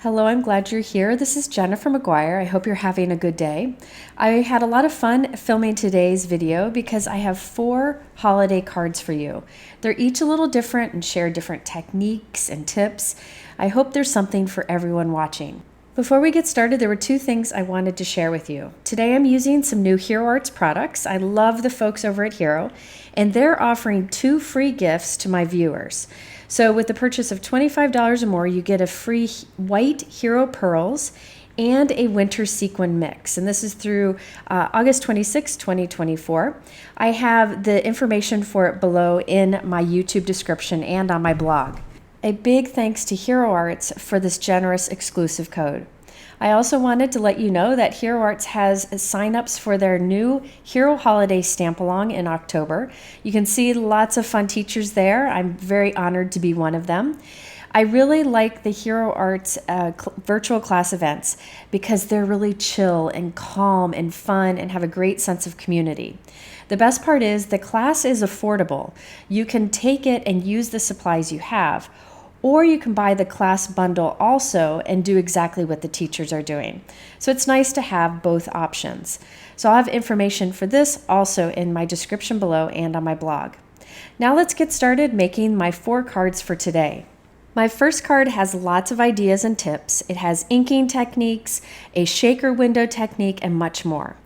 Hello, I'm glad you're here. This is Jennifer McGuire. I hope you're having a good day. I had a lot of fun filming today's video because I have 4 holiday cards for you. They're each a little different and share different techniques and tips. I hope there's something for everyone watching. Before we get started, there were 2 things I wanted to share with you. Today I'm using some new Hero Arts products. I love the folks over at Hero, and they're offering 2 free gifts to my viewers. So with the purchase of $25 or more, you get a free white Hero Pearls and a winter sequin mix. And this is through August 26, 2024. I have the information for it below in my YouTube description and on my blog. A big thanks to Hero Arts for this generous exclusive code. I also wanted to let you know that Hero Arts has signups for their new Hero Holiday Stamp-Along in October. You can see lots of fun teachers there. I'm very honored to be one of them. I really like the Hero Arts virtual class events because they're really chill and calm and fun and have a great sense of community. The best part is the class is affordable. You can take it and use the supplies you have, or you can buy the class bundle also and do exactly what the teachers are doing. So it's nice to have both options. So I'll have information for this also in my description below and on my blog. Now let's get started making my 4 cards for today. My first card has lots of ideas and tips. It has inking techniques, a shaker window technique, and much more.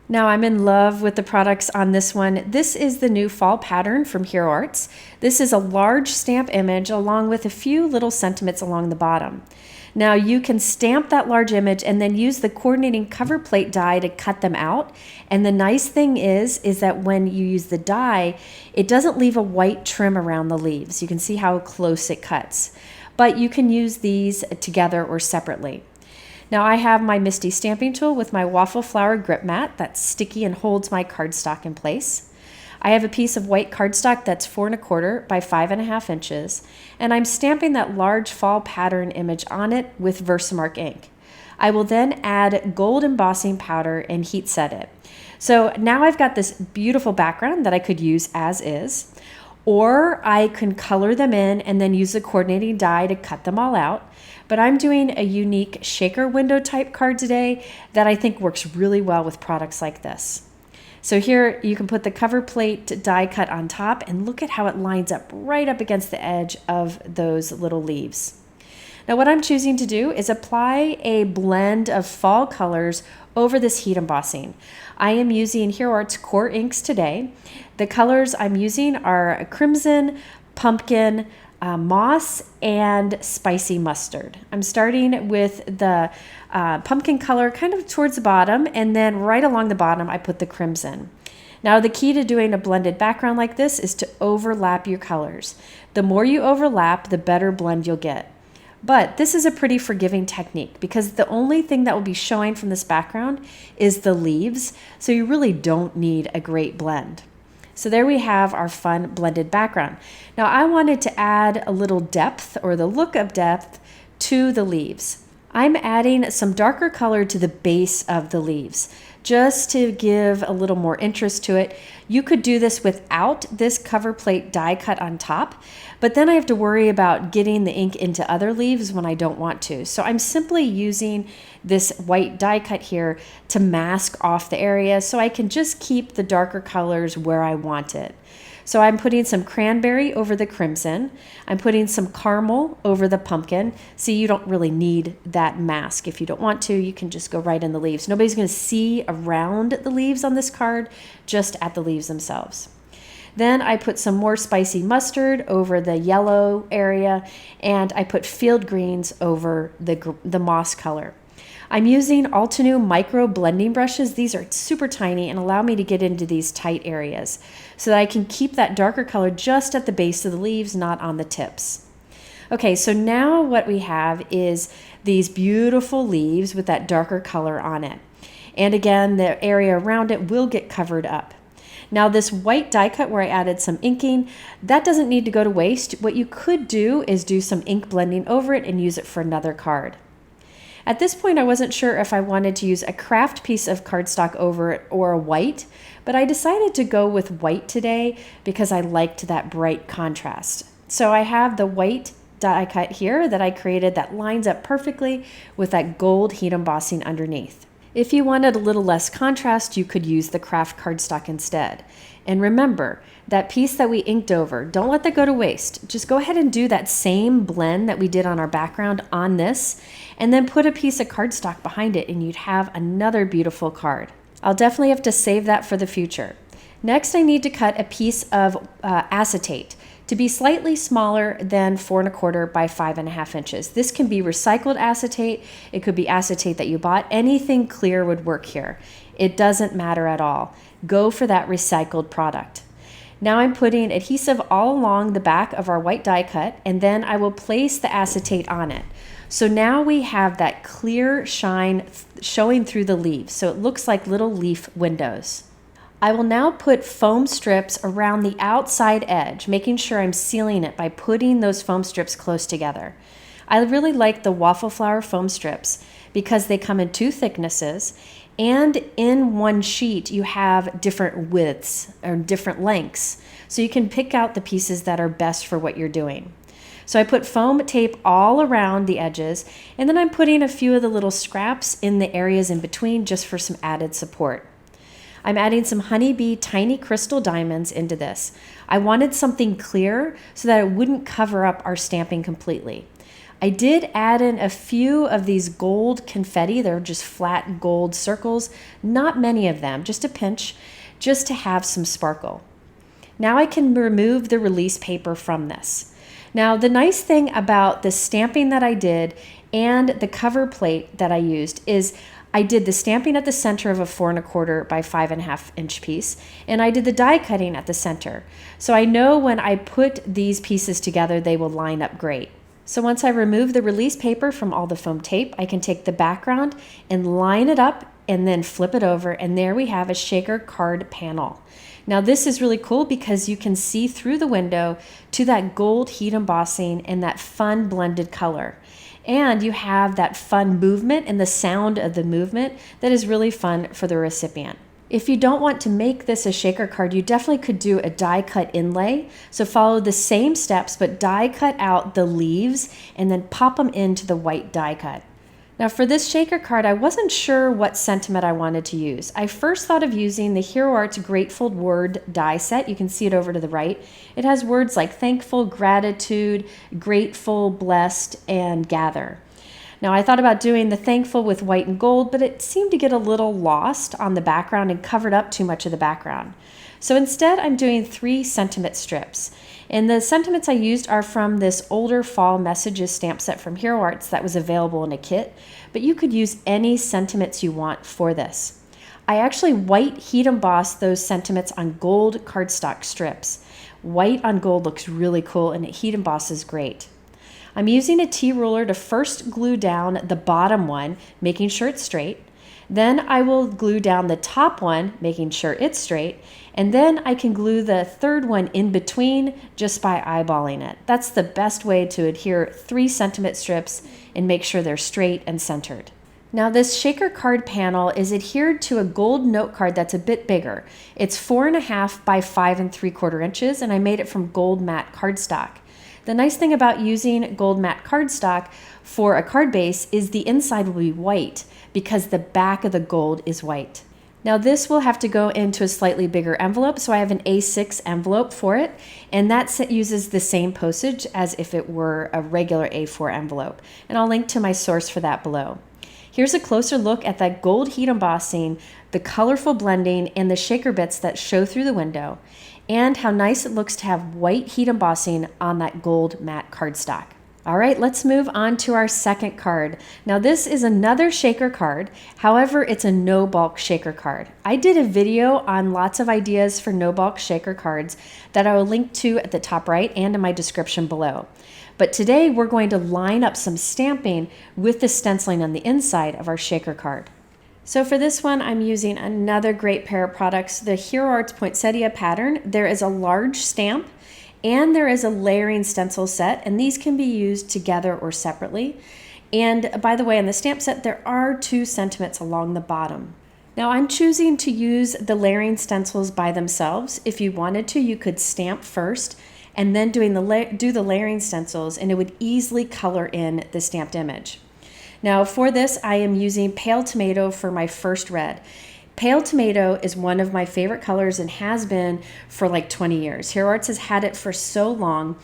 Now I'm in love with the products on this one. This is the new fall pattern from Hero Arts. This is a large stamp image along with a few little sentiments along the bottom. Now you can stamp that large image and then use the coordinating cover plate die to cut them out. And the nice thing is that when you use the die, it doesn't leave a white trim around the leaves. You can see how close it cuts. But you can use these together or separately. Now I have my Misty stamping tool with my waffle flower grip mat that's sticky and holds my cardstock in place. I have a piece of white cardstock that's 4 1/4 by 5.5 inches, and I'm stamping that large fall pattern image on it with Versamark ink. I will then add gold embossing powder and heat set it. So now I've got this beautiful background that I could use as is, or I can color them in and then use the coordinating die to cut them all out. But I'm doing a unique shaker window type card today that I think works really well with products like this. So here you can put the cover plate die cut on top and look at how it lines up right up against the edge of those little leaves. Now what I'm choosing to do is apply a blend of fall colors over this heat embossing. I am using Hero Arts Core inks today. The colors I'm using are crimson, pumpkin, moss, and spicy mustard. I'm starting with the pumpkin color kind of towards the bottom, and then right along the bottom I put the crimson. Now the key to doing a blended background like this is to overlap your colors. The more you overlap, the better blend you'll get. But this is a pretty forgiving technique because the only thing that will be showing from this background is the leaves, so you really don't need a great blend. So there we have our fun blended background. Now I wanted to add a little depth or the look of depth to the leaves. I'm adding some darker color to the base of the leaves just to give a little more interest to it. You could do this without this cover plate die cut on top, but then I have to worry about getting the ink into other leaves when I don't want to. So I'm simply using this white die cut here to mask off the area so I can just keep the darker colors where I want it. So I'm putting some cranberry over the crimson. I'm putting some caramel over the pumpkin. See, you don't really need that mask. If you don't want to, you can just go right in the leaves. Nobody's going to see around the leaves on this card, just at the leaves themselves. Then I put some more spicy mustard over the yellow area, and I put field greens over the moss color. I'm using Altenew micro blending brushes. These are super tiny and allow me to get into these tight areas so that I can keep that darker color just at the base of the leaves, not on the tips. Okay, so now what we have is these beautiful leaves with that darker color on it. And again, the area around it will get covered up. Now this white die cut where I added some inking, that doesn't need to go to waste. What you could do is do some ink blending over it and use it for another card. At this point, I wasn't sure if I wanted to use a craft piece of cardstock over it or a white, but I decided to go with white today because I liked that bright contrast. So I have the white die cut here that I created that lines up perfectly with that gold heat embossing underneath. If you wanted a little less contrast, you could use the craft cardstock instead. And remember, that piece that we inked over, don't let that go to waste. Just go ahead and do that same blend that we did on our background on this, and then put a piece of cardstock behind it, and you'd have another beautiful card. I'll definitely have to save that for the future. Next, I need to cut a piece of acetate to be slightly smaller than 4 1/4 by 5.5 inches. This can be recycled acetate. It could be acetate that you bought. Anything clear would work here. It doesn't matter at all. Go for that recycled product. Now I'm putting adhesive all along the back of our white die cut, and then I will place the acetate on it. So now we have that clear shine showing through the leaves, so it looks like little leaf windows. I will now put foam strips around the outside edge, making sure I'm sealing it by putting those foam strips close together. I really like the waffle flower foam strips because they come in 2 thicknesses, and in one sheet you have different widths or different lengths, so you can pick out the pieces that are best for what you're doing. So I put foam tape all around the edges, and then I'm putting a few of the little scraps in the areas in between just for some added support. I'm adding some honeybee tiny crystal diamonds into this. I wanted something clear so that it wouldn't cover up our stamping completely. I did add in a few of these gold confetti. They're just flat gold circles, not many of them, just a pinch, just to have some sparkle. Now I can remove the release paper from this. Now the nice thing about the stamping that I did and the cover plate that I used is I did the stamping at the center of a 4 1/4 by 5.5 inch piece, and I did the die cutting at the center. So I know when I put these pieces together, they will line up great. So once I remove the release paper from all the foam tape, I can take the background and line it up and then flip it over, and there we have a shaker card panel. Now this is really cool because you can see through the window to that gold heat embossing and that fun blended color. And you have that fun movement and the sound of the movement that is really fun for the recipient. If you don't want to make this a shaker card, you definitely could do a die cut inlay. So follow the same steps, but die cut out the leaves and then pop them into the white die cut. Now for this shaker card, I wasn't sure what sentiment I wanted to use. I first thought of using the Hero Arts Grateful Word die set. You can see it over to the right. It has words like thankful, gratitude, grateful, blessed, and gather. Now I thought about doing the thankful with white and gold, but it seemed to get a little lost on the background and covered up too much of the background. So instead I'm doing 3 sentiment strips. And the sentiments I used are from this older fall messages stamp set from Hero Arts that was available in a kit, but you could use any sentiments you want for this. I actually white heat embossed those sentiments on gold cardstock strips. White on gold looks really cool and it heat embosses great. I'm using a T-ruler to first glue down the bottom one, making sure it's straight. Then I will glue down the top one, making sure it's straight, and then I can glue the third one in between just by eyeballing it. That's the best way to adhere 3 sentiment strips and make sure they're straight and centered. Now this shaker card panel is adhered to a gold note card that's a bit bigger. It's 4.5 by 5 3/4 inches, and I made it from gold matte cardstock. The nice thing about using gold matte cardstock for a card base is the inside will be white because the back of the gold is white. Now this will have to go into a slightly bigger envelope, so I have an A6 envelope for it, and that set uses the same postage as if it were a regular A4 envelope, and I'll link to my source for that below. Here's a closer look at that gold heat embossing, the colorful blending, and the shaker bits that show through the window, and how nice it looks to have white heat embossing on that gold matte cardstock. All right, let's move on to our second card. Now this is another shaker card. However, it's a no bulk shaker card. I did a video on lots of ideas for no bulk shaker cards that I will link to at the top right and in my description below. But today we're going to line up some stamping with the stenciling on the inside of our shaker card. So for this one, I'm using another great pair of products, the Hero Arts Poinsettia pattern. There is a large stamp and there is a layering stencil set, and these can be used together or separately. And by the way, on the stamp set, there are 2 sentiments along the bottom. Now I'm choosing to use the layering stencils by themselves. If you wanted to, you could stamp first and then do the layering stencils, and it would easily color in the stamped image. Now for this, I am using Pale Tomato for my first red. Pale Tomato is one of my favorite colors and has been for like 20 years. Hero Arts has had it for so long.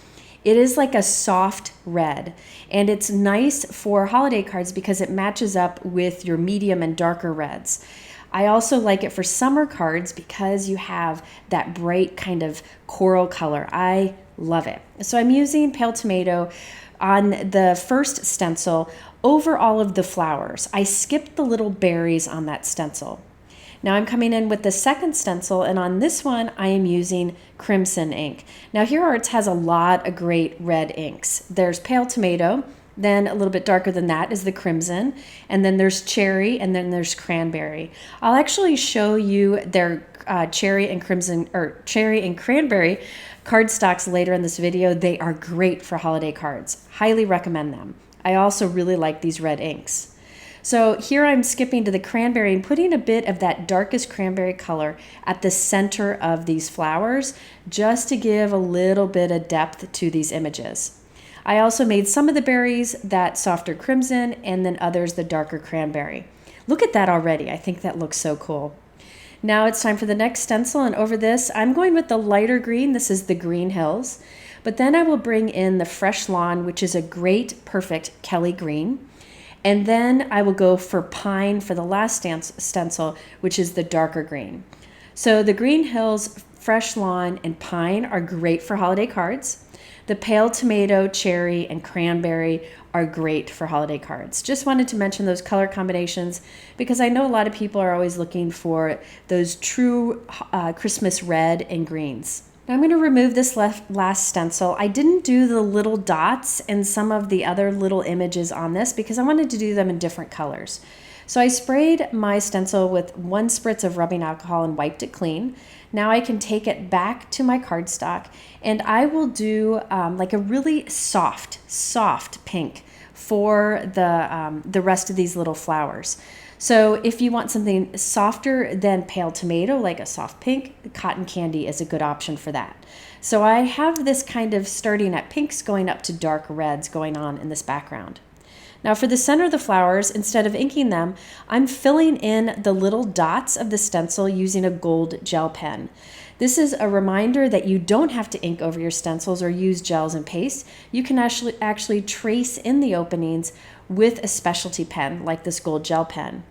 It is like a soft red, and it's nice for holiday cards because it matches up with your medium and darker reds. I also like it for summer cards because you have that bright kind of coral color. I love it. So I'm using Pale Tomato on the first stencil over all of the flowers. I skipped the little berries on that stencil. Now I'm coming in with the second stencil, and on this one I am using crimson ink. Now Hero Arts has a lot of great red inks. There's Pale Tomato, then a little bit darker than that is the crimson, and then there's cherry, and then there's cranberry. I'll actually show you their cherry and cranberry cardstocks later in this video. They are great for holiday cards. Highly recommend them. I also really like these red inks. So here I'm skipping to the cranberry and putting a bit of that darkest cranberry color at the center of these flowers, just to give a little bit of depth to these images. I also made some of the berries that softer crimson, and then others the darker cranberry. Look at that already. I think that looks so cool. Now it's time for the next stencil, and over this I'm going with the lighter green. This is the Green Hills. But then I will bring in the Fresh Lawn, which is a great, perfect Kelly green. And then I will go for Pine for the last stencil, which is the darker green. So the Green Hills, Fresh Lawn, and Pine are great for holiday cards. The Pale Tomato, Cherry, and Cranberry are great for holiday cards. Just wanted to mention those color combinations because I know a lot of people are always looking for those true Christmas red and greens. Now I'm going to remove this last stencil. I didn't do the little dots and some of the other little images on this because I wanted to do them in different colors. So I sprayed my stencil with 1 spritz of rubbing alcohol and wiped it clean. Now I can take it back to my cardstock, and I will do like a really soft pink for the rest of these little flowers. So if you want something softer than Pale Tomato, like a soft pink, cotton candy is a good option for that. So I have this kind of starting at pinks going up to dark reds going on in this background. Now for the center of the flowers, instead of inking them, I'm filling in the little dots of the stencil using a gold gel pen. This is a reminder that you don't have to ink over your stencils or use gels and paste. You can actually trace in the openings with a specialty pen like this gold gel pen.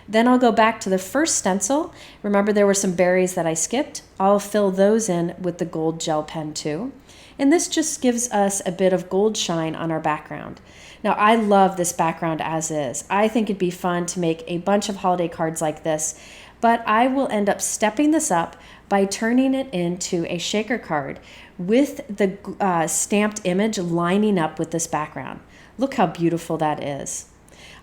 Then I'll go back to the first stencil. Remember there were some berries that I skipped. I'll fill those in with the gold gel pen too. And this just gives us a bit of gold shine on our background. Now I love this background as is. I think it'd be fun to make a bunch of holiday cards like this, but I will end up stepping this up by turning it into a shaker card with the stamped image lining up with this background. Look how beautiful that is.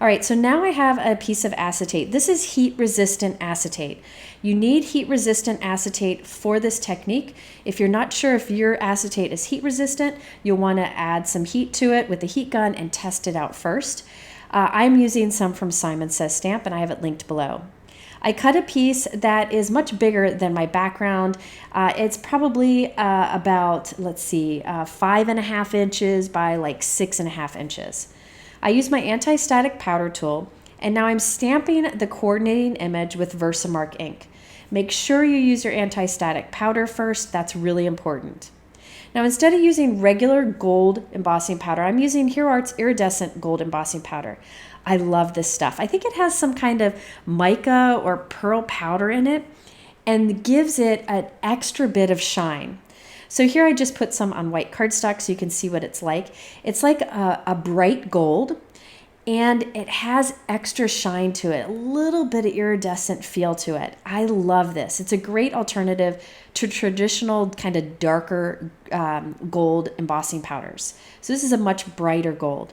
All right, so now I have a piece of acetate. This is heat-resistant acetate. You need heat-resistant acetate for this technique. If you're not sure if your acetate is heat-resistant, you'll want to add some heat to it with a heat gun and test it out first. I'm using some from Simon Says Stamp, and I have it linked below. I cut a piece that is much bigger than my background. It's probably about, 5.5 inches by like 6.5 inches. I use my anti-static powder tool, and now I'm stamping the coordinating image with Versamark ink. Make sure you use your anti-static powder first. That's really important. Now instead of using regular gold embossing powder, I'm using Hero Arts iridescent gold embossing powder. I love this stuff. I think it has some kind of mica or pearl powder in it and gives it an extra bit of shine. So here I just put some on white cardstock so you can see what it's like. It's like a bright gold, and it has extra shine to it, a little bit of iridescent feel to it. I love this. It's a great alternative to traditional kind of darker gold embossing powders. So this is a much brighter gold.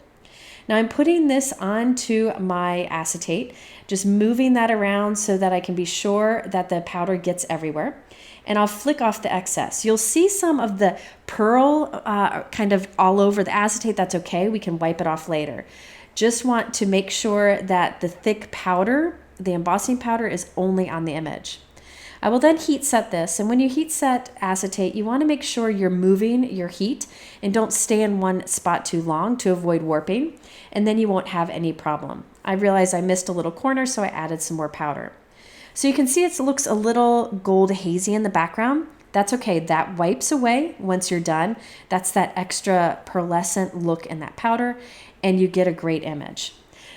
Now I'm putting this onto my acetate, just moving that around so that I can be sure that the powder gets everywhere. And I'll flick off the excess. You'll see some of the pearl kind of all over the acetate. That's okay. We can wipe it off later. Just want to make sure that the thick powder, the embossing powder, is only on the image. I will then heat set this, and when you heat set acetate, you want to make sure you're moving your heat and don't stay in one spot too long to avoid warping, and then you won't have any problem. I realized I missed a little corner, so I added some more powder. So you can see it looks a little gold hazy in the background. That's okay, that wipes away once you're done. That's that extra pearlescent look in that powder, and you get a great image.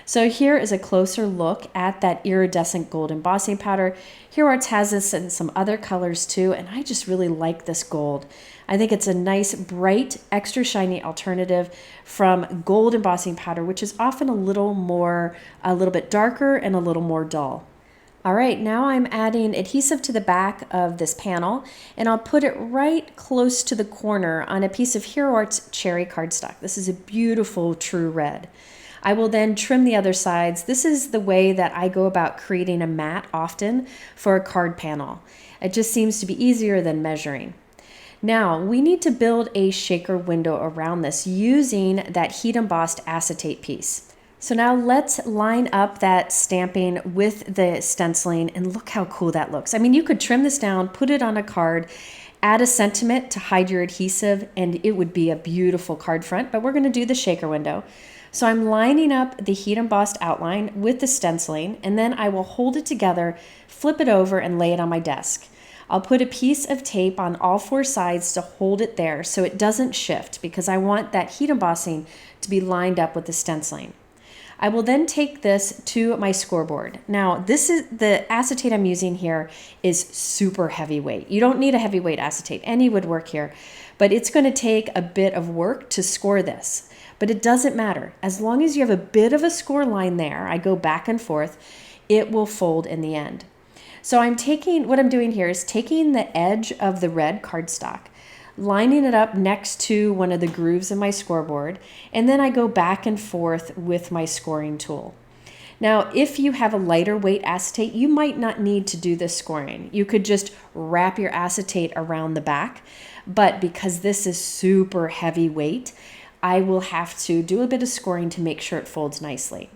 So here is a closer look at that iridescent gold embossing powder. HeroArts has this in some other colors too, and I just really like this gold. I think it's a nice, bright, extra shiny alternative from gold embossing powder, which is often a little bit darker and a little more dull. All right, now I'm adding adhesive to the back of this panel, and I'll put it right close to the corner on a piece of HeroArts cherry cardstock. This is a beautiful true red. I will then trim the other sides. This is the way that I go about creating a mat often for a card panel. It just seems to be easier than measuring. Now, we need to build a shaker window around this using that heat embossed acetate piece. So now let's line up that stamping with the stenciling, and look how cool that looks. I mean, you could trim this down, put it on a card, add a sentiment to hide your adhesive, and it would be a beautiful card front, but we're gonna do the shaker window. So I'm lining up the heat embossed outline with the stenciling, and then I will hold it together, flip it over, and lay it on my desk. I'll put a piece of tape on all four sides to hold it there so it doesn't shift, because I want that heat embossing to be lined up with the stenciling. I will then take this to my scoreboard. Now, this is the acetate I'm using here is super heavyweight. You don't need a heavyweight acetate. Any would work here, but it's going to take a bit of work to score this. But it doesn't matter. As long as you have a bit of a score line there, I go back and forth, it will fold in the end. So what I'm doing here is taking the edge of the red cardstock, lining it up next to one of the grooves in my scoreboard, and then I go back and forth with my scoring tool. Now, if you have a lighter weight acetate, you might not need to do this scoring. You could just wrap your acetate around the back, but because this is super heavy weight, I will have to do a bit of scoring to make sure it folds nicely.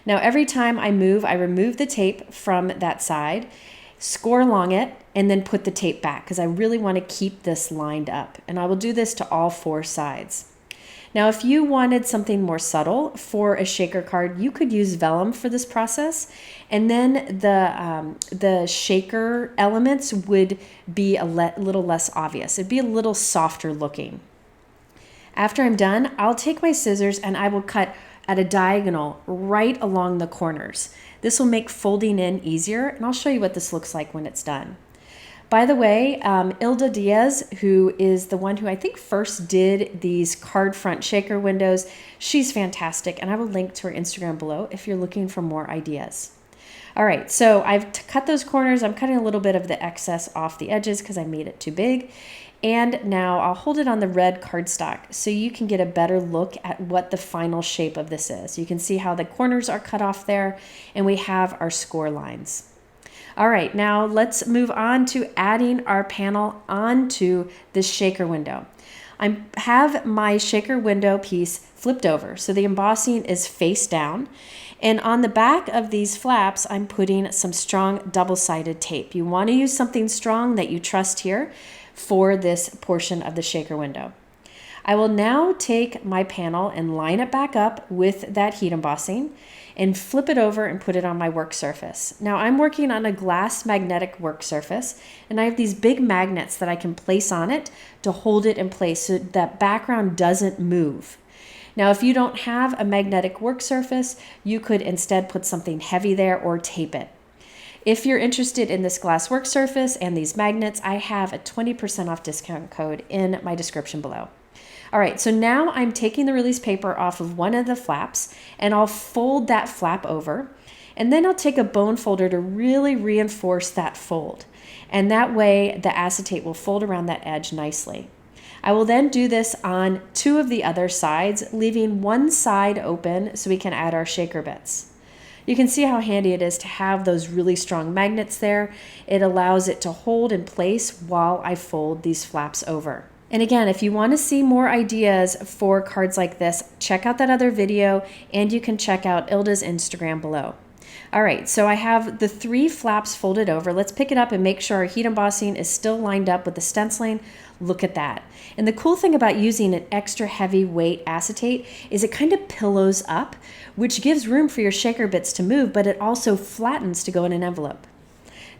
Now, every time I remove the tape from that side, score along it, and then put the tape back, because I really want to keep this lined up. And I will do this to all four sides. Now, if you wanted something more subtle for a shaker card, you could use vellum for this process, and then the shaker elements would be a little less obvious. It'd be a little softer looking. After I'm done, I'll take my scissors and I will cut at a diagonal right along the corners. This will make folding in easier, and I'll show you what this looks like when it's done. By the way, Ilda Diaz, who is the one who I think first did these card front shaker windows, she's fantastic, and I will link to her Instagram below if you're looking for more ideas. All right, so I've cut those corners. I'm cutting a little bit of the excess off the edges because I made it too big. And now I'll hold it on the red cardstock so you can get a better look at what the final shape of this is. You can see how the corners are cut off there, and we have our score lines. All right, now let's move on to adding our panel onto this shaker window. I have my shaker window piece flipped over, so the embossing is face down. And on the back of these flaps, I'm putting some strong double-sided tape. You want to use something strong that you trust here for this portion of the shaker window. I will now take my panel and line it back up with that heat embossing and flip it over and put it on my work surface. Now I'm working on a glass magnetic work surface, and I have these big magnets that I can place on it to hold it in place so that background doesn't move. Now, if you don't have a magnetic work surface, you could instead put something heavy there or tape it. If you're interested in this glass work surface and these magnets, I have a 20% off discount code in my description below. All right, so now I'm taking the release paper off of one of the flaps, and I'll fold that flap over, and then I'll take a bone folder to really reinforce that fold. And that way the acetate will fold around that edge nicely. I will then do this on two of the other sides, leaving one side open so we can add our shaker bits. You can see how handy it is to have those really strong magnets there. It allows it to hold in place while I fold these flaps over. And again, if you want to see more ideas for cards like this, check out that other video, and you can check out Ilda's Instagram below. All right, so I have the 3 flaps folded over. Let's pick it up and make sure our heat embossing is still lined up with the stenciling. Look at that. And the cool thing about using an extra heavyweight acetate is it kind of pillows up, which gives room for your shaker bits to move, but it also flattens to go in an envelope.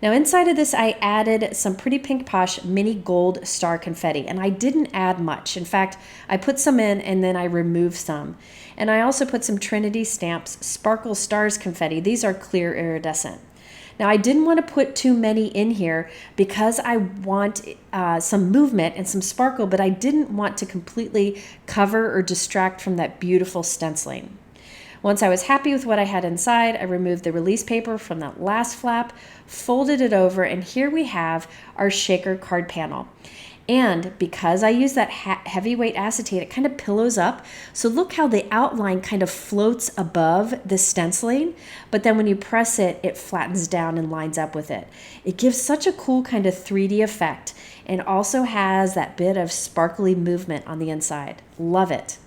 Now inside of this, I added some Pretty Pink Posh mini gold star confetti, and I didn't add much. In fact, I put some in and then I removed some. And I also put some Trinity Stamps Sparkle Stars confetti. These are clear iridescent. Now I didn't want to put too many in here because I want some movement and some sparkle, but I didn't want to completely cover or distract from that beautiful stenciling. Once I was happy with what I had inside, I removed the release paper from that last flap, folded it over, and here we have our shaker card panel. And because I use that heavyweight acetate, it kind of pillows up. So look how the outline kind of floats above the stenciling, but then when you press it, it flattens down and lines up with it. It gives such a cool kind of 3D effect and also has that bit of sparkly movement on the inside. Love it.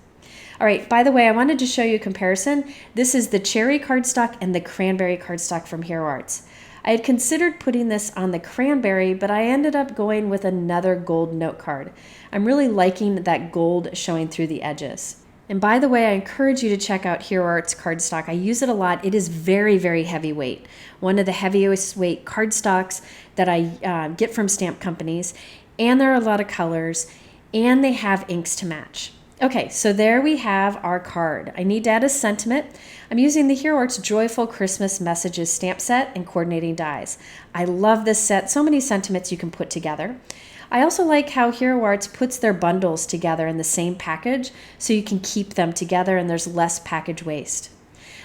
All right, by the way, I wanted to show you a comparison. This is the cherry cardstock and the cranberry cardstock from Hero Arts. I had considered putting this on the cranberry, but I ended up going with another gold note card. I'm really liking that gold showing through the edges. And by the way, I encourage you to check out Hero Arts cardstock. I use it a lot. It is very, very heavyweight. One of the heaviest weight cardstocks that I get from stamp companies. And there are a lot of colors, and they have inks to match. Okay, so there we have our card. I need to add a sentiment. I'm using the Hero Arts Joyful Christmas Messages stamp set and coordinating dies. I love this set. So many sentiments you can put together. I also like how Hero Arts puts their bundles together in the same package so you can keep them together and there's less package waste.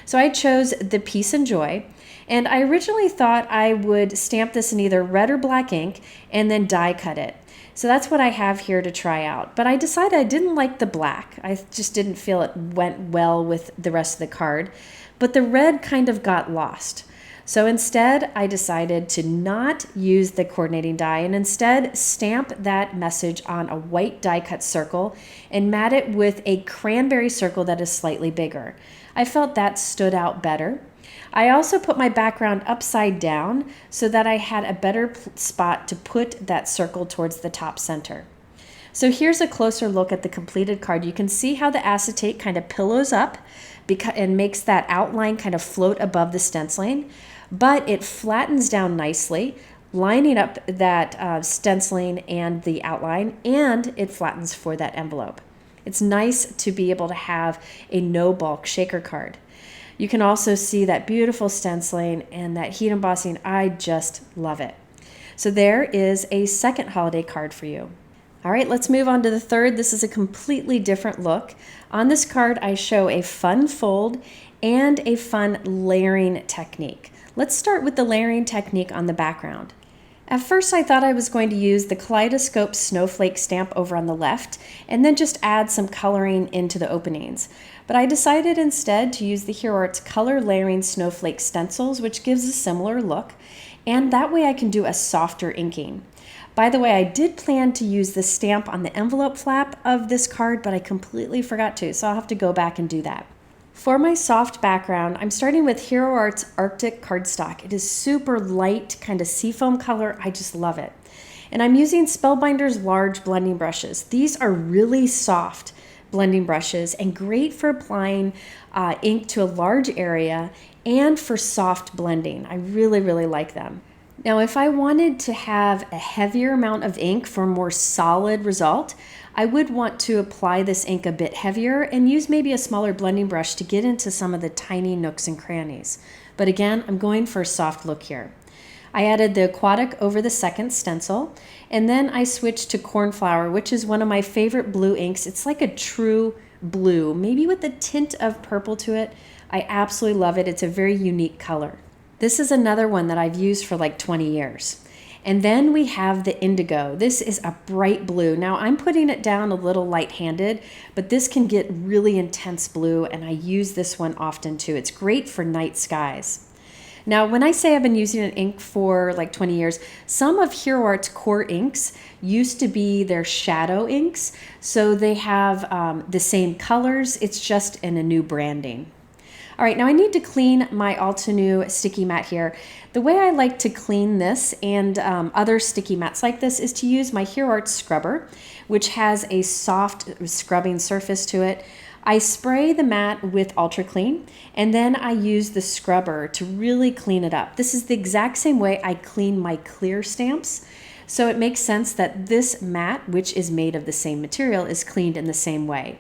So I chose the Peace and Joy, and I originally thought I would stamp this in either red or black ink and then die cut it. So that's what I have here to try out. But I decided I didn't like the black. I just didn't feel it went well with the rest of the card. But the red kind of got lost. So instead, I decided to not use the coordinating die and instead stamp that message on a white die cut circle and mat it with a cranberry circle that is slightly bigger. I felt that stood out better. I also put my background upside down so that I had a better spot to put that circle towards the top center. So here's a closer look at the completed card. You can see how the acetate kind of pillows up and makes that outline kind of float above the stenciling, but it flattens down nicely, lining up that stenciling and the outline, and it flattens for that envelope. It's nice to be able to have a no bulk shaker card. You can also see that beautiful stenciling and that heat embossing. I just love it. So there is a second holiday card for you. All right, let's move on to the third. This is a completely different look. On this card, I show a fun fold and a fun layering technique. Let's start with the layering technique on the background. At first, I thought I was going to use the Kaleidoscope Snowflake stamp over on the left and then just add some coloring into the openings. But I decided instead to use the Hero Arts Color Layering Snowflake Stencils, which gives a similar look, and that way I can do a softer inking. By the way, I did plan to use the stamp on the envelope flap of this card, but I completely forgot to, so I'll have to go back and do that. For my soft background, I'm starting with Hero Arts Arctic cardstock. It is super light, kind of seafoam color. I just love it. And I'm using Spellbinder's large blending brushes. These are really soft blending brushes and great for applying ink to a large area and for soft blending. I really, really like them. Now, if I wanted to have a heavier amount of ink for a more solid result, I would want to apply this ink a bit heavier and use maybe a smaller blending brush to get into some of the tiny nooks and crannies. But again, I'm going for a soft look here. I added the aquatic over the second stencil, and then I switched to Cornflower, which is one of my favorite blue inks. It's like a true blue, maybe with a tint of purple to it. I absolutely love it. It's a very unique color. This is another one that I've used for like 20 years. And then we have the indigo. This is a bright blue. Now I'm putting it down a little light-handed, but this can get really intense blue, and I use this one often too. It's great for night skies. Now, when I say I've been using an ink for like 20 years, some of Hero Arts core inks used to be their shadow inks, so they have the same colors. It's just in a new branding. All right, now I need to clean my Altenew sticky mat here. The way I like to clean this and other sticky mats like this is to use my Hero Arts scrubber, which has a soft scrubbing surface to it. I spray the mat with Ultra Clean, and then I use the scrubber to really clean it up. This is the exact same way I clean my clear stamps. So it makes sense that this mat, which is made of the same material, is cleaned in the same way.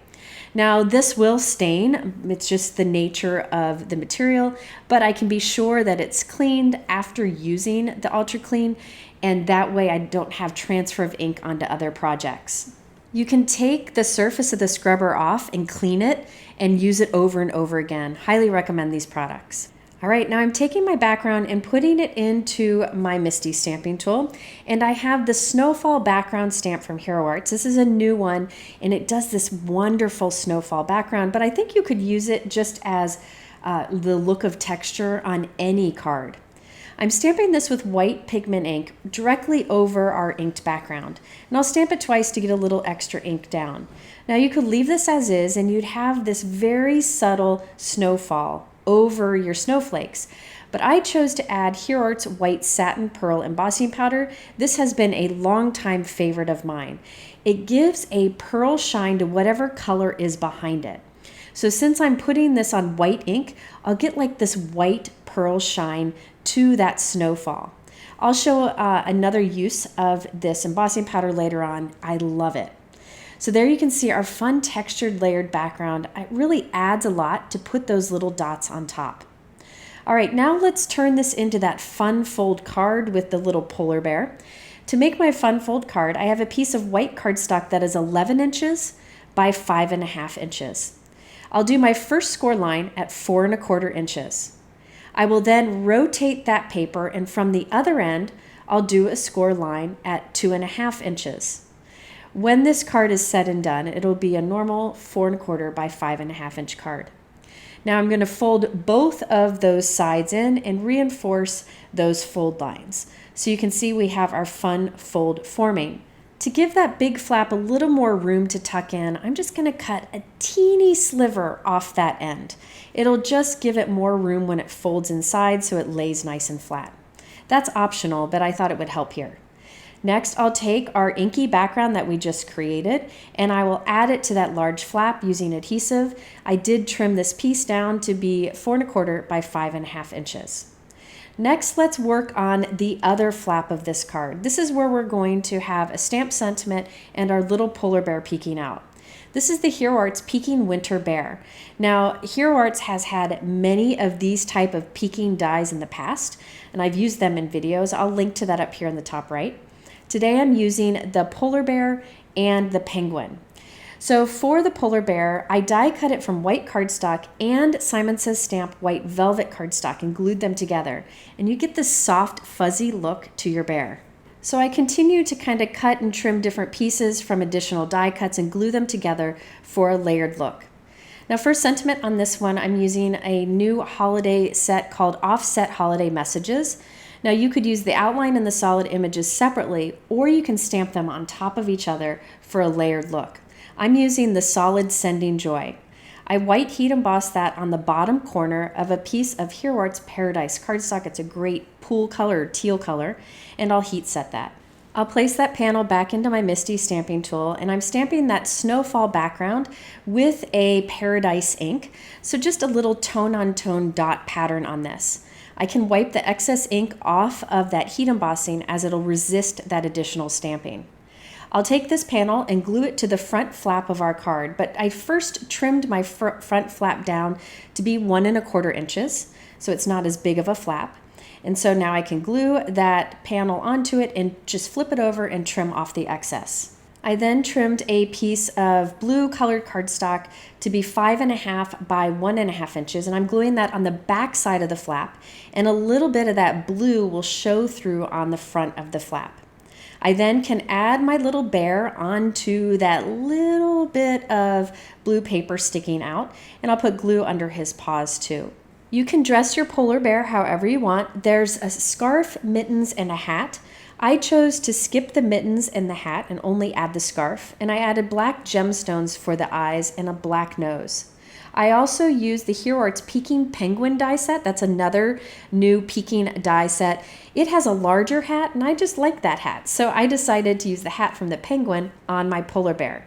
Now this will stain, it's just the nature of the material, but I can be sure that it's cleaned after using the Ultra Clean, and that way I don't have transfer of ink onto other projects. You can take the surface of the scrubber off and clean it and use it over and over again. Highly recommend these products. All right, now I'm taking my background and putting it into my Misty stamping tool, and I have the Snowfall background stamp from Hero Arts. This is a new one, and it does this wonderful snowfall background, but I think you could use it just as the look of texture on any card. I'm stamping this with white pigment ink directly over our inked background, and I'll stamp it twice to get a little extra ink down. Now you could leave this as is, and you'd have this very subtle snowfall over your snowflakes. But I chose to add Hero Arts White Satin Pearl Embossing Powder. This has been a long-time favorite of mine. It gives a pearl shine to whatever color is behind it. So since I'm putting this on white ink, I'll get like this white pearl shine to that snowfall. I'll show another use of this embossing powder later on. I love it. So there you can see our fun textured layered background. It really adds a lot to put those little dots on top. All right, now let's turn this into that fun fold card with the little polar bear. To make my fun fold card, I have a piece of white cardstock that is 11 inches by 5.5 inches. I'll do my first score line at 4.25 inches. I will then rotate that paper, and from the other end, I'll do a score line at 2.5 inches. When this card is said and done, it'll be a normal 4.25 by 5.5 inch card. Now I'm going to fold both of those sides in and reinforce those fold lines. So you can see we have our fun fold forming. To give that big flap a little more room to tuck in, I'm just going to cut a teeny sliver off that end. It'll just give it more room when it folds inside so it lays nice and flat. That's optional, but I thought it would help here. Next, I'll take our inky background that we just created, and I will add it to that large flap using adhesive. I did trim this piece down to be 4.25 by 5.5 inches. Next, let's work on the other flap of this card. This is where we're going to have a stamp sentiment and our little polar bear peeking out. This is the Hero Arts Peeking Winter Bear. Now, Hero Arts has had many of these type of peeking dies in the past, and I've used them in videos. I'll link to that up here in the top right. Today I'm using the polar bear and the penguin. So for the polar bear, I die cut it from white cardstock and Simon Says Stamp white velvet cardstock and glued them together. And you get this soft, fuzzy look to your bear. So I continue to kind of cut and trim different pieces from additional die cuts and glue them together for a layered look. Now for sentiment on this one, I'm using a new holiday set called Offset Holiday Messages. Now you could use the outline and the solid images separately, or you can stamp them on top of each other for a layered look. I'm using the solid Sending Joy. I white heat emboss that on the bottom corner of a piece of Hero Arts Paradise cardstock. It's a great pool color, teal color, and I'll heat set that. I'll place that panel back into my Misty stamping tool, and I'm stamping that snowfall background with a Paradise ink, so just a little tone-on-tone dot pattern on this. I can wipe the excess ink off of that heat embossing as it'll resist that additional stamping. I'll take this panel and glue it to the front flap of our card, but I first trimmed my front flap down to be 1.25 inches, so it's not as big of a flap. And so now I can glue that panel onto it and just flip it over and trim off the excess. I then trimmed a piece of blue colored cardstock to be 5.5 by 1.5 inches, and I'm gluing that on the back side of the flap, and a little bit of that blue will show through on the front of the flap. I then can add my little bear onto that little bit of blue paper sticking out, and I'll put glue under his paws too. You can dress your polar bear however you want. There's a scarf, mittens, and a hat. I chose to skip the mittens and the hat and only add the scarf, and I added black gemstones for the eyes and a black nose. I also use the Hero Arts Peking Penguin die set. That's another new Peking die set. It has a larger hat, and I just like that hat. So I decided to use the hat from the penguin on my polar bear.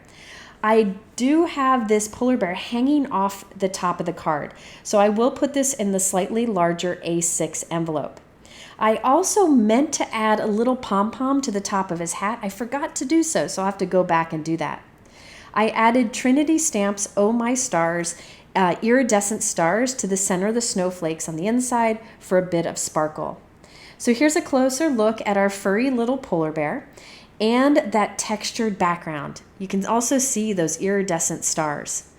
I do have this polar bear hanging off the top of the card, so I will put this in the slightly larger A6 envelope. I also meant to add a little pom-pom to the top of his hat. I forgot to do so, so I'll have to go back and do that. I added Trinity Stamps Oh My Stars iridescent stars to the center of the snowflakes on the inside for a bit of sparkle. So here's a closer look at our furry little polar bear and that textured background. You can also see those iridescent stars.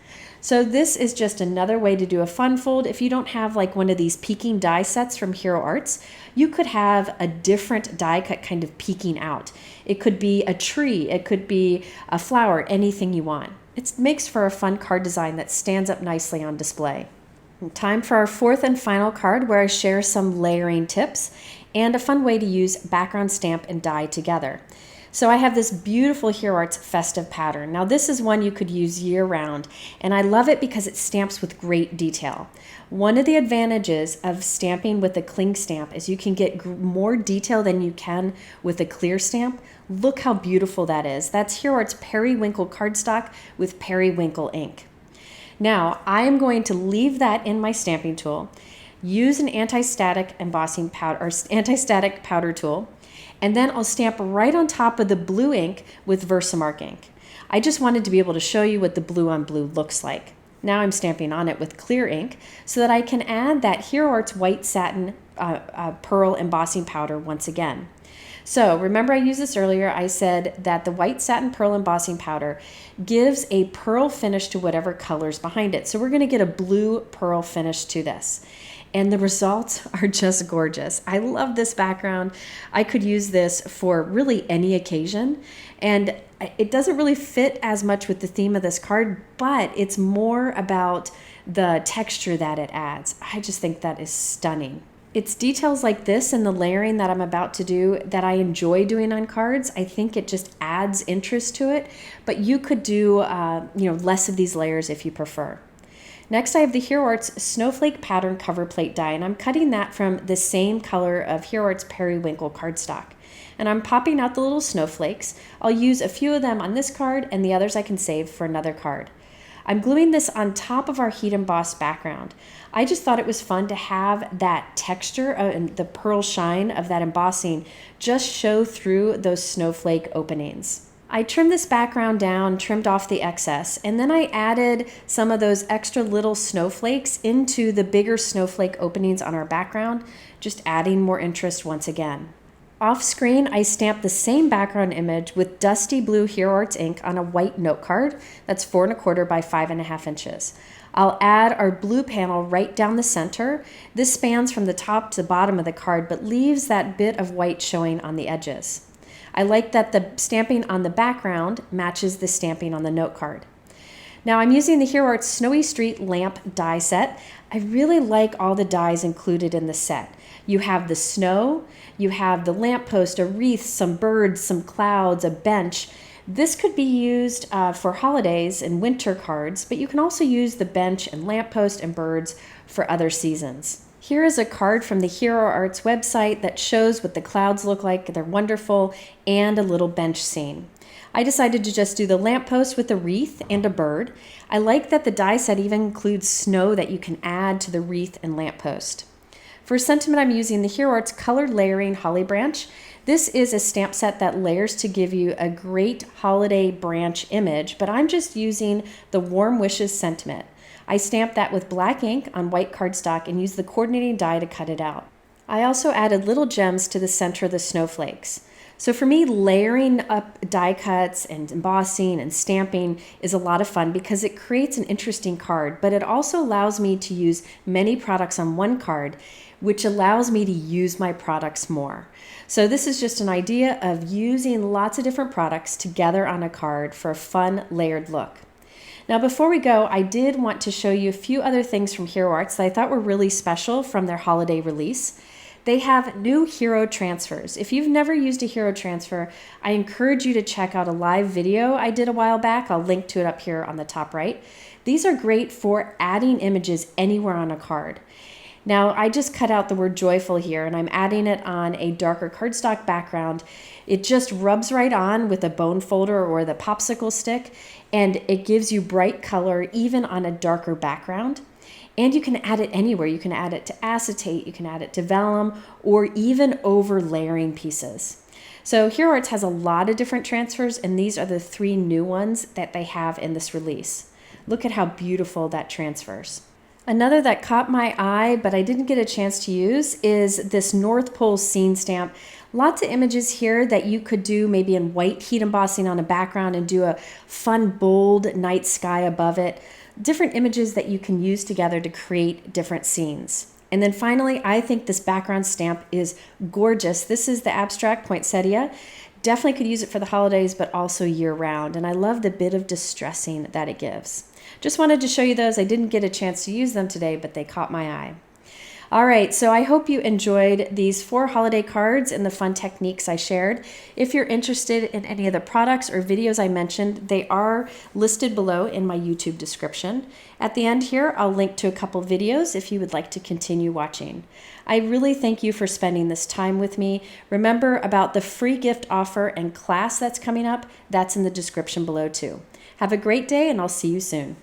So this is just another way to do a fun fold. If you don't have like one of these peeking die sets from Hero Arts, you could have a different die cut kind of peeking out. It could be a tree, it could be a flower, anything you want. It makes for a fun card design that stands up nicely on display. Time for our fourth and final card, where I share some layering tips and a fun way to use background stamp and die together. So I have this beautiful Hero Arts Festive pattern. Now this is one you could use year round, and I love it because it stamps with great detail. One of the advantages of stamping with a cling stamp is you can get more detail than you can with a clear stamp. Look how beautiful that is. That's Hero Arts Periwinkle cardstock with periwinkle ink. Now I am going to leave that in my stamping tool, use an anti-static embossing powder or anti-static powder tool, and then I'll stamp right on top of the blue ink with Versamark ink. I just wanted to be able to show you what the blue on blue looks like. Now I'm stamping on it with clear ink so that I can add that Hero Arts white satin pearl embossing powder once again. So remember I used this earlier. I said that the white satin pearl embossing powder gives a pearl finish to whatever color's behind it. So we're going to get a blue pearl finish to this. And the results are just gorgeous. I love this background. I could use this for really any occasion. And it doesn't really fit as much with the theme of this card, but it's more about the texture that it adds. I just think that is stunning. It's details like this and the layering that I'm about to do that I enjoy doing on cards. I think it just adds interest to it, but you could do less of these layers if you prefer. Next, I have the Hero Arts Snowflake Pattern Coverplate die, and I'm cutting that from the same color of Hero Arts Periwinkle cardstock. And I'm popping out the little snowflakes. I'll use a few of them on this card, and the others I can save for another card. I'm gluing this on top of our heat embossed background. I just thought it was fun to have that texture and the pearl shine of that embossing just show through those snowflake openings. I trimmed this background down, trimmed off the excess, and then I added some of those extra little snowflakes into the bigger snowflake openings on our background, just adding more interest once again. Off screen, I stamped the same background image with dusty blue Hero Arts ink on a white note card that's 4 1/4 by 5.5 inches. I'll add our blue panel right down the center. This spans from the top to the bottom of the card, but leaves that bit of white showing on the edges. I like that the stamping on the background matches the stamping on the note card. Now I'm using the Hero Arts Snowy Street Lamp die set. I really like all the dies included in the set. You have the snow, you have the lamppost, a wreath, some birds, some clouds, a bench. This could be used for holidays and winter cards, but you can also use the bench and lamppost and birds for other seasons. Here is a card from the Hero Arts website that shows what the clouds look like. They're wonderful, and a little bench scene. I decided to just do the lamppost with a wreath and a bird. I like that the die set even includes snow that you can add to the wreath and lamppost. For sentiment, I'm using the Hero Arts Colored Layering Holly Branch. This is a stamp set that layers to give you a great holiday branch image, but I'm just using the Warm Wishes sentiment. I stamped that with black ink on white cardstock and used the coordinating die to cut it out. I also added little gems to the center of the snowflakes. So for me, layering up die cuts and embossing and stamping is a lot of fun because it creates an interesting card, but it also allows me to use many products on one card, which allows me to use my products more. So this is just an idea of using lots of different products together on a card for a fun layered look. Now before we go, I did want to show you a few other things from Hero Arts that I thought were really special from their holiday release. They have new hero transfers. If you've never used a hero transfer, I encourage you to check out a live video I did a while back. I'll link to it up here on the top right. These are great for adding images anywhere on a card. Now, I just cut out the word joyful here and I'm adding it on a darker cardstock background. It just rubs right on with a bone folder or the popsicle stick, and it gives you bright color even on a darker background. And you can add it anywhere. You can add it to acetate, you can add it to vellum, or even over layering pieces. So Hero Arts has a lot of different transfers, and these are the 3 new ones that they have in this release. Look at how beautiful that transfers. Another that caught my eye, but I didn't get a chance to use, is this North Pole scene stamp. Lots of images here that you could do maybe in white heat embossing on a background and do a fun, bold night sky above it. Different images that you can use together to create different scenes. And then finally, I think this background stamp is gorgeous. This is the abstract poinsettia. Definitely could use it for the holidays, but also year round. And I love the bit of distressing that it gives. Just wanted to show you those. I didn't get a chance to use them today, but they caught my eye. All right, so I hope you enjoyed these 4 holiday cards and the fun techniques I shared. If you're interested in any of the products or videos I mentioned, they are listed below in my YouTube description. At the end here, I'll link to a couple videos if you would like to continue watching. I really thank you for spending this time with me. Remember about the free gift offer and class that's coming up. That's in the description below too. Have a great day, and I'll see you soon.